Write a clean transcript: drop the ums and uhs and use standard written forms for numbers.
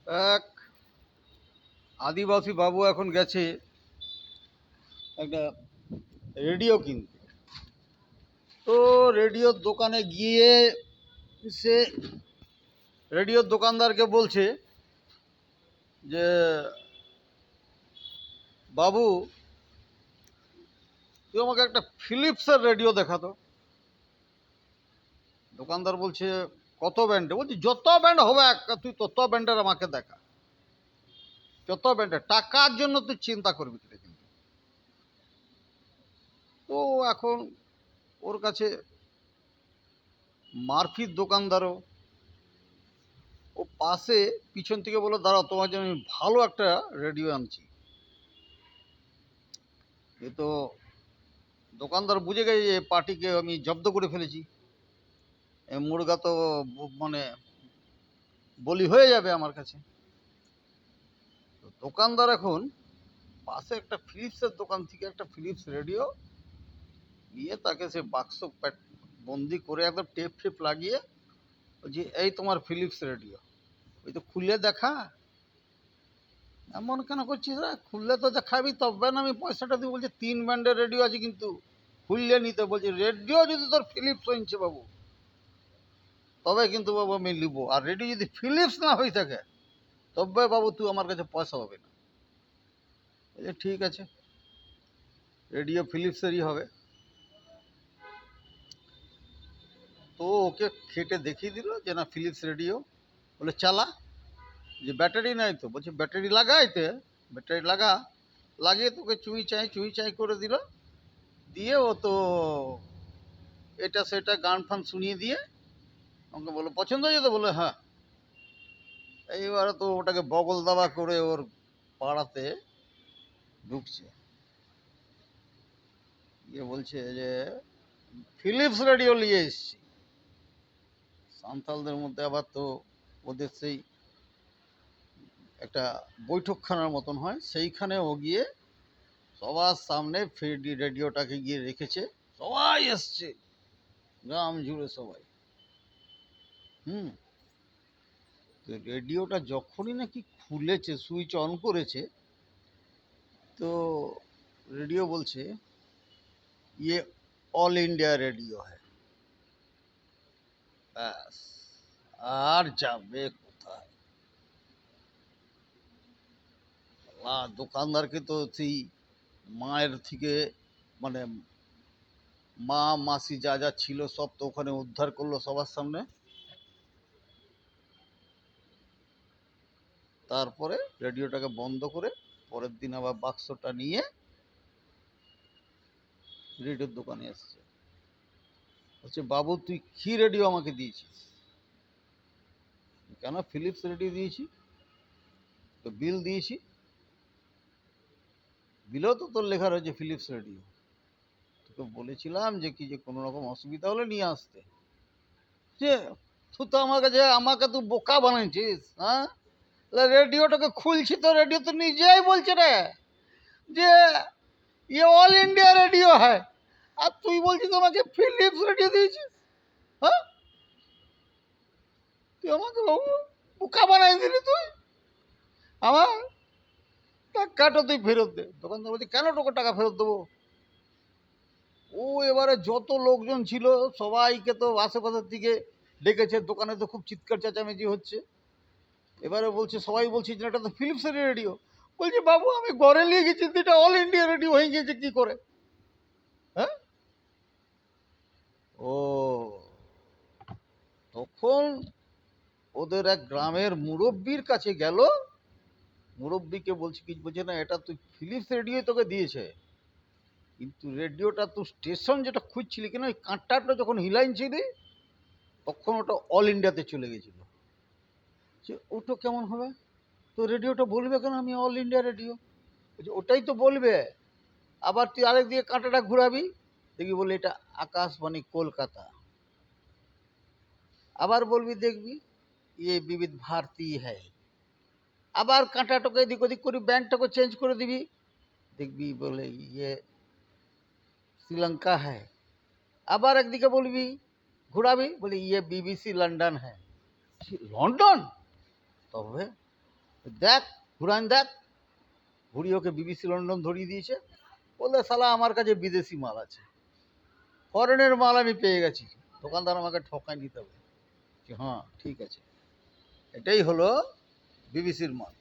এক আদিবাসী বাবু এখন গেছে একটা রেডিও কিনতে। তো রেডিওর দোকানে গিয়ে সে রেডিওর দোকানদারকে বলছে যে, বাবু তুই আমাকে একটা ফিলিপসের রেডিও দেখাতো। দোকানদার বলছে, কত ব্র্যান্ডে? বলছি, যত ব্র্যান্ড হবে তুই তত ব্র্যান্ডের আমাকে দেখা, যত ব্র্যান্ডের। টাকার জন্য তুই চিন্তা করবি না কিন্তু। তো এখন ওর কাছে মারফির দোকানদারও, ও পাশে পিছন থেকে বলে, দাঁড়াও তোমার জন্য আমি ভালো একটা রেডিও আনছি। এ তো দোকানদার বুঝে গেছে যে পার্টিকে আমি জব্দ করে ফেলেছি, এ মুরগা তো মানে বলি হয়ে যাবে আমার কাছে। তো দোকানদার এখন পাশে একটা ফিলিপসের দোকান থেকে একটা ফিলিপস রেডিও নিয়ে তাকে সে বাক্স বন্দি করে একদম টেপ ফেপ লাগিয়ে বলছি, এই তোমার ফিলিপস রেডিও, ওই তো খুলে দেখা। এমন কেন করছিস রে? খুললে তো দেখাবি, তবে না আমি পয়সাটা দিই। বলছে, 3 ব্র্যান্ডের রেডিও আছে কিন্তু খুললে নিতে। বলছি, রেডিও যদি তোর ফিলিপস হয়েছে বাবু, তবে কিন্তু বাবু আমি নিব। আর রেডিও যদি ফিলিপস না হয়ে থাকে, তবে বাবু তুই আমার কাছে পয়সা পাবে না। বলছে, ঠিক আছে, রেডিও ফিলিপসেরই হবে। তো ওকে খেটে দেখিয়ে দিল যে না, ফিলিপস রেডিও। বলে, চালা। যে ব্যাটারি নাই তো? বলছে, ব্যাটারি লাগাইতে। ব্যাটারি লাগিয়ে তোকে চুই চাই করে দিল। দিয়ে ও তো এটা সেটা গান ফান শুনিয়ে দিয়ে আমাকে বলো, পছন্দ হয়েছে তো? বলে, হ্যাঁ। এইবারে তো ওটাকে বগল দাবা করে ওর পাড়াতে ঢুকছে, গিয়ে বলছে যে ফিলিপস রেডিও নিয়ে এসছি। সান্তালদের মধ্যে আবার তো ওদের সেই একটা বৈঠকখানার মতন হয়, সেইখানে ও গিয়ে সবার সামনে রেডিওটাকে গিয়ে রেখেছে। সবাই এসছে, গ্রাম জুড়ে সবাই। তো রেডিওটা যখনই নাকি খুলেছে, সুইচ অন করেছে, তো রেডিও বলছে, ইয়ে অল ইন্ডিয়া রেডিও হ্যাঁ। ব্যাস, আর যাবে কোথায়? দোকানদারকে তো সেই মায়ের থেকে, মানে মা মাসি যা যা ছিল সব তো ওখানে উদ্ধার করলো সবার সামনে। তারপরে রেডিওটাকে বন্ধ করে পরের দিন আবার বাক্সটা নিয়ে রেডিওর দোকানে এসছে। বলছে, বাবু তুই কি রেডিও আমাকে দিয়েছিস? কেন? ফিলিপস রেডিও দিয়েছি তো, বিল দিয়েছি, বিলেও তো তোর লেখা রয়েছে ফিলিপস রেডিও। তোকে বলেছিলাম যে কি, যে কোনো রকম অসুবিধা হলে নিয়ে আসতে। যে তুই তো আমাকে তুই বোকা বানাইছিস। হ্যাঁ, রেডিওটাকে খুলছি তো রেডিও তো নিজেই বলছে রে যে ये ऑल इंडिया रेडियो है, আর তুই বলছিস আমাকে ফিলিপস রেডিও দিয়েছিস। হ্যাঁ, তুই আমাকে বাবু বোকা বানাই দিলি তুই। আমার টাকাটা তুই ফেরত দে। দোকানদার বলছে, কেন তোকে টাকা ফেরত দেবো? ও এবারে যত লোকজন ছিল সবাইকে তো আশেপাশের দিকে ডেকেছে, দোকানে তো খুব চিৎকার চেঁচামেচি হচ্ছে। এবারে বলছে, সবাই বলছে যে এটা তো ফিলিপসের রেডিও। বলছে, বাবু আমি ঘরে নিয়ে গেছি, এটা অল ইন্ডিয়া রেডিও হয়ে গেছে কি করে? হ্যাঁ, ও তখন ওদের এক গ্রামের মুরব্বির কাছে গেল। মুরব্বিকে বলছে, কি বলছে, না এটা তুই ফিলিপস রেডিও তোকে দিয়েছে, কিন্তু রেডিওটা তুই স্টেশন যেটা খুঁজছিলি কিনা, ওই কাঁটাটা যখন হিলাইছিলি তখন ওটা অল ইন্ডিয়াতে চলে গেছিল। যে ওটা কেমন হবে? তো রেডিওটা বলবে কেন আমি অল ইন্ডিয়া রেডিও? বলছে, ওটাই তো বলবে। আবার তুই আরেক দিকে কাঁটাটা ঘুরাবি, দেখবি বলে এটা আকাশবাণী কলকাতা। আবার বলবি, দেখবি ইয়ে বিবিধ ভারতী হ্যায়। আবার কাঁটাটাকে এদিক ওদিক করে ব্যান্ডটাকে চেঞ্জ করে দিবি, দেখবি বলে ইয়ে শ্রীলঙ্কা হ্যায়। আবার একদিকে বলবি, ঘুরাবি, বলে ইয়ে বিবিসি লন্ডন হ্যায়। লন্ডন? তবে দেখ ঘুরান দেখ, ঘুরিয়ে ওকে বিবিসি লন্ডন ধরিয়ে দিয়েছে। বললে শালা আমার কাছে বিদেশি মাল আছে, ফরেনের মাল আমি পেয়ে গেছি, দোকানদার আমাকে ঠকায় নিতে হবে। হ্যাঁ ঠিক আছে, এটাই হলো বিবিসির মাল।